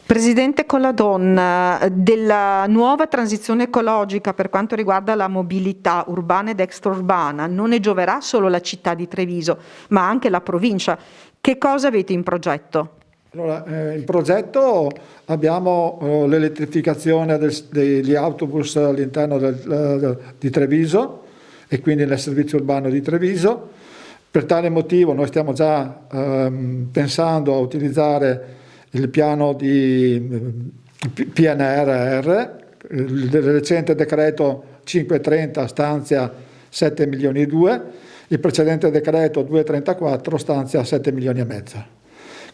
Presidente Colladon, della nuova transizione ecologica per quanto riguarda la mobilità urbana ed extraurbana non ne gioverà solo la città di Treviso, ma anche la provincia. Che cosa avete in progetto? Allora, in progetto abbiamo l'elettrificazione degli autobus all'interno di Treviso e quindi nel servizio urbano di Treviso. Per tale motivo noi stiamo già pensando a utilizzare il piano di PNRR. Il recente decreto 530 stanzia 7 milioni e 2, il precedente decreto 234 stanzia 7 milioni e mezzo.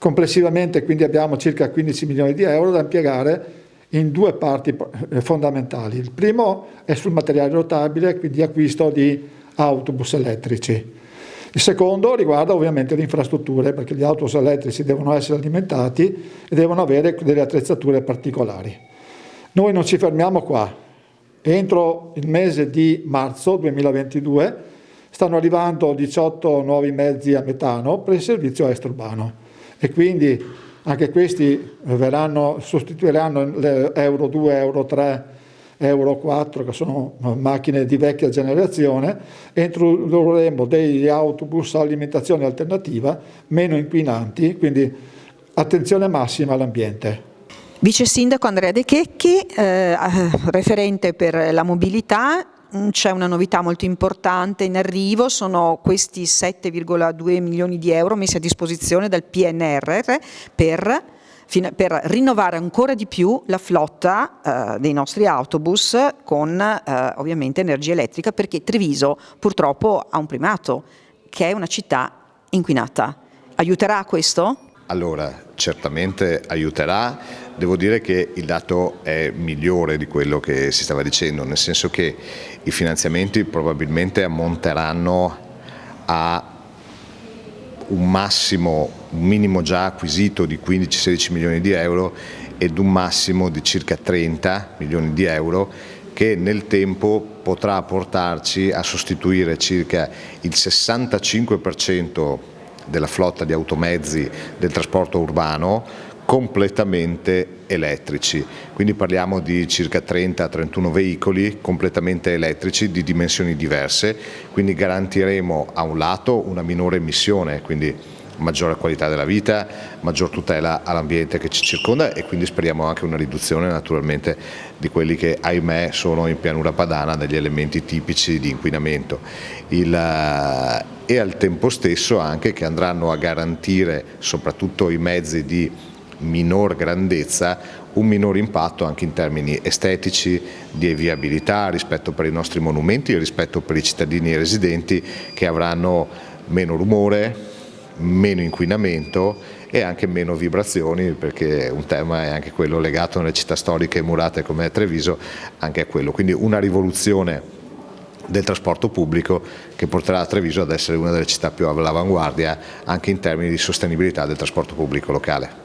Complessivamente quindi abbiamo circa 15 milioni di euro da impiegare in due parti fondamentali. Il primo è sul materiale rotabile, quindi acquisto di autobus elettrici. Il secondo riguarda ovviamente le infrastrutture, perché gli autobus elettrici devono essere alimentati e devono avere delle attrezzature particolari. Noi non ci fermiamo qua. Entro il mese di marzo 2022 stanno arrivando 18 nuovi mezzi a metano per il servizio extraurbano e quindi anche questi sostituiranno le Euro 2, Euro 3, Euro 4, che sono macchine di vecchia generazione, e introdurremo degli autobus a alimentazione alternativa meno inquinanti, quindi attenzione massima all'ambiente. Vice Sindaco Andrea De Checchi, referente per la mobilità. C'è una novità molto importante in arrivo, sono questi 7,2 milioni di euro messi a disposizione dal PNRR per rinnovare ancora di più la flotta dei nostri autobus con ovviamente energia elettrica, perché Treviso purtroppo ha un primato, che è una città inquinata. Aiuterà questo? Allora, certamente aiuterà. Devo dire che il dato è migliore di quello che si stava dicendo, nel senso che i finanziamenti probabilmente ammonteranno a un minimo già acquisito di 15-16 milioni di euro ed un massimo di circa 30 milioni di euro che nel tempo potrà portarci a sostituire circa il 65% della flotta di automezzi del trasporto urbano completamente elettrici, quindi parliamo di circa 30-31 veicoli completamente elettrici di dimensioni diverse, quindi garantiremo a un lato una minore emissione, quindi maggiore qualità della vita, maggior tutela all'ambiente che ci circonda e quindi speriamo anche una riduzione naturalmente di quelli che ahimè sono in pianura padana degli elementi tipici di inquinamento e al tempo stesso anche che andranno a garantire soprattutto i mezzi di minor grandezza un minor impatto anche in termini estetici, di viabilità, rispetto per i nostri monumenti e rispetto per i cittadini residenti che avranno meno rumore, meno inquinamento e anche meno vibrazioni, perché un tema è anche quello legato nelle città storiche e murate come Treviso, anche a quello. Quindi una rivoluzione del trasporto pubblico che porterà Treviso ad essere una delle città più all'avanguardia anche in termini di sostenibilità del trasporto pubblico locale.